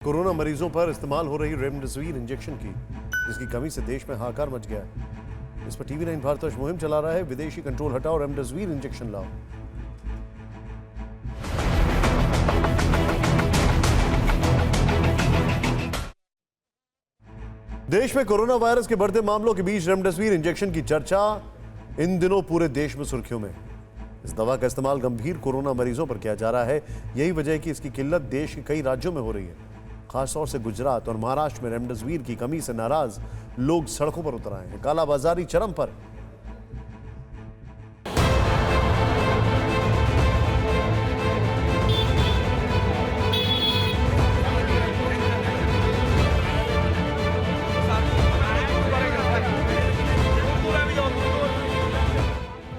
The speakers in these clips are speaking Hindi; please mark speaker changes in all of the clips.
Speaker 1: कोरोना मरीजों पर इस्तेमाल हो रही रेमडेसिविर इंजेक्शन की जिसकी कमी से देश में हाहाकार मच गया है। इस पर टीवी 9 भारतवर्ष मुहिम चला रहा है। विदेशी कंट्रोल हटाओ, रेमडेसिविर इंजेक्शन लाओ। देश में कोरोना वायरस के बढ़ते मामलों के बीच रेमडेसिविर इंजेक्शन की चर्चा इन दिनों पूरे देश में सुर्खियों में। इस दवा का इस्तेमाल गंभीर कोरोना मरीजों पर किया जा रहा है। यही वजह है कि इसकी किल्लत देश के कई राज्यों में हो रही है। खासतौर से गुजरात और महाराष्ट्र में रेमडेसिविर की कमी से नाराज लोग सड़कों पर उतर आए हैं। कालाबाजारी चरम पर।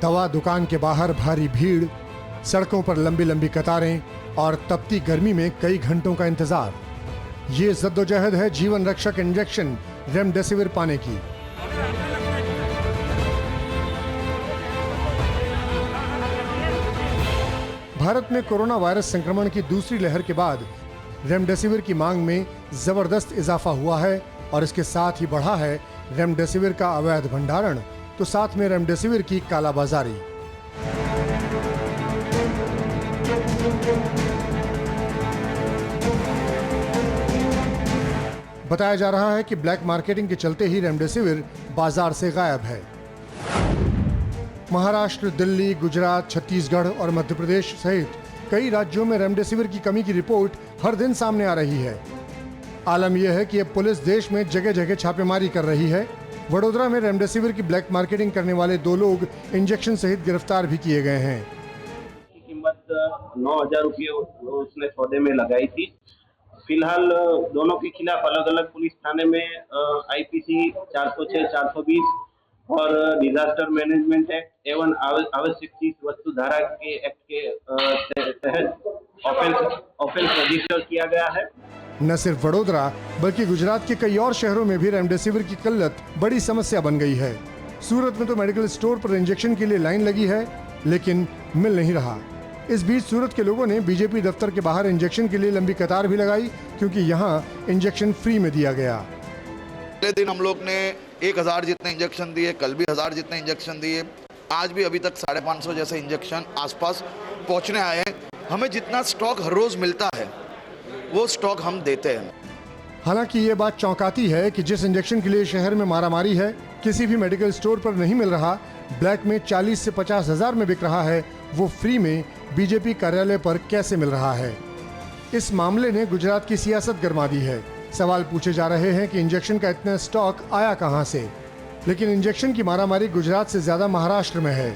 Speaker 2: दवा दुकान के बाहर भारी भीड़, सड़कों पर लंबी लंबी कतारें और तपती गर्मी में कई घंटों का इंतजार। ये जद्दोजहद है जीवन रक्षक इंजेक्शन रेमडेसिविर पाने की। भारत में कोरोना वायरस संक्रमण की दूसरी लहर के बाद रेमडेसिविर की मांग में जबरदस्त इजाफा हुआ है और इसके साथ ही बढ़ा है रेमडेसिविर का अवैध भंडारण, तो साथ में रेमडेसिविर की कालाबाजारी। बताया जा रहा है कि ब्लैक मार्केटिंग के चलते ही रेमडेसिविर बाजार से गायब है। महाराष्ट्र, दिल्ली, गुजरात, छत्तीसगढ़ और मध्य प्रदेश सहित कई राज्यों में रेमडेसिविर की कमी की रिपोर्ट हर दिन सामने आ रही है। आलम यह है कि अब पुलिस देश में जगह जगह छापेमारी कर रही है। वडोदरा में रेमडेसिविर की ब्लैक मार्केटिंग करने वाले 2 लोग इंजेक्शन सहित गिरफ्तार भी किए गए हैं।
Speaker 3: कीमत 9,000 रुपये उसने सौदे में लगाई थी। फिलहाल दोनों के खिलाफ अलग अलग पुलिस थाने में आईपीसी 406, 420 और डिजास्टर मैनेजमेंट एक्ट एवं आवश्यक चीज वस्तु धारा के एक्ट के तहत ऑफेंस रजिस्टर किया गया है।
Speaker 2: न सिर्फ वडोदरा बल्कि गुजरात के कई और शहरों में भी रेमडेसिविर की किल्लत बड़ी समस्या बन गई है। सूरत में तो मेडिकल स्टोर पर इंजेक्शन के लिए लाइन लगी है, लेकिन मिल नहीं रहा। इस बीच सूरत के लोगों ने बीजेपी दफ्तर के बाहर इंजेक्शन के लिए लंबी कतार भी लगाई, क्योंकि यहाँ इंजेक्शन फ्री में दिया गया।
Speaker 4: पहले दिन हम लोग ने 1,000 जितने इंजेक्शन दिए, कल भी 1,000 जितने इंजेक्शन दिए, आज भी अभी तक 550 जैसे इंजेक्शन आसपास पहुंचने आए हैं। हमें जितना स्टॉक हर रोज मिलता है वो स्टॉक हम देते हैं।
Speaker 2: हालांकि ये बात चौंकाती है कि जिस इंजेक्शन के लिए शहर में मारामारी है, किसी भी मेडिकल स्टोर पर नहीं मिल रहा, ब्लैक में 40 से 50 हजार में बिक रहा है, वो फ्री में बीजेपी कार्यालय पर कैसे मिल रहा है। इस मामले ने गुजरात की सियासत गरमा दी है। सवाल पूछे जा रहे हैं कि इंजेक्शन का इतना स्टॉक आया कहां से, लेकिन इंजेक्शन की मारामारी गुजरात से ज्यादा महाराष्ट्र में है।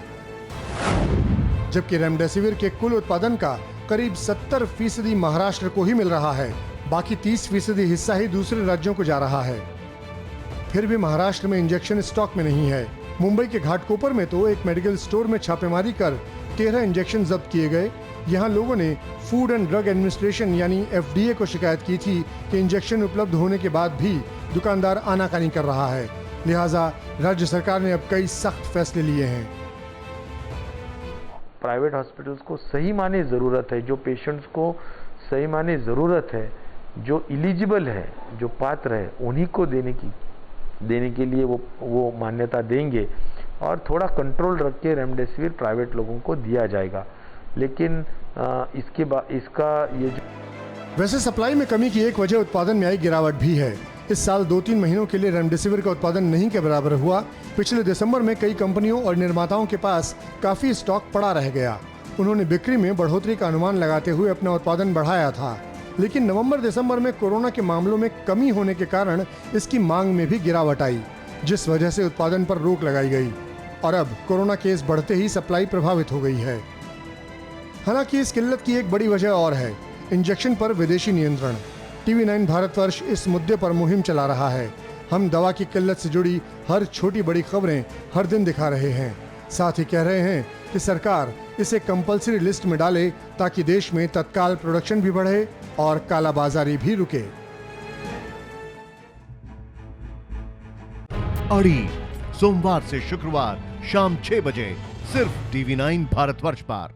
Speaker 2: जबकि रेमडेसिविर के कुल उत्पादन का करीब 70% महाराष्ट्र को ही मिल रहा है, बाकी 30% हिस्सा ही दूसरे राज्यों को जा रहा है। फिर भी महाराष्ट्र में इंजेक्शन स्टॉक में नहीं है। मुंबई के घाटकोपर में तो एक मेडिकल स्टोर में छापेमारी कर 13 इंजेक्शन जब्त किए गए। यहाँ लोगों ने फूड एंड ड्रग एडमिनिस्ट्रेशन यानी FDA को शिकायत की थी कि इंजेक्शन उपलब्ध होने के बाद भी दुकानदार आनाकानी कर रहा है। लिहाजा राज्य सरकार ने अब कई सख्त फैसले लिए हैं।
Speaker 5: प्राइवेट हॉस्पिटल्स को सही माने ज़रूरत है, जो पेशेंट्स को सही माने ज़रूरत है, जो एलिजिबल है, जो पात्र है, उन्हीं को देने के लिए वो मान्यता देंगे और थोड़ा कंट्रोल रख के रेमडेसिविर प्राइवेट लोगों को दिया जाएगा। लेकिन इसका ये
Speaker 2: वैसे सप्लाई में कमी की एक वजह उत्पादन में आई गिरावट भी है। इस साल 2-3 महीनों के लिए रेमडेसिविर का उत्पादन नहीं के बराबर हुआ। पिछले दिसंबर में कई कंपनियों और निर्माताओं के पास काफी स्टॉक पड़ा रह गया। उन्होंने बिक्री में बढ़ोतरी का अनुमान लगाते हुए अपना उत्पादन बढ़ाया था, लेकिन नवंबर-दिसंबर में कोरोना के मामलों में कमी होने के कारण इसकी मांग में भी गिरावट आई, जिस वजह से उत्पादन पर रोक लगाई गई और अब कोरोना केस बढ़ते ही सप्लाई प्रभावित हो गई है। हालांकि इस किल्लत की एक बड़ी वजह और है, इंजेक्शन पर विदेशी नियंत्रण। टीवी 9 भारतवर्ष इस मुद्दे पर मुहिम चला रहा है। हम दवा की किल्लत से जुड़ी हर छोटी बड़ी खबरें हर दिन दिखा रहे हैं। साथ ही कह रहे हैं कि सरकार इसे कंपल्सरी लिस्ट में डाले ताकि देश में तत्काल प्रोडक्शन भी बढ़े और कालाबाजारी भी रुके।
Speaker 1: अड़ी सोमवार से शुक्रवार शाम 6 बजे सिर्फ टीवी 9 भारतवर्ष पर।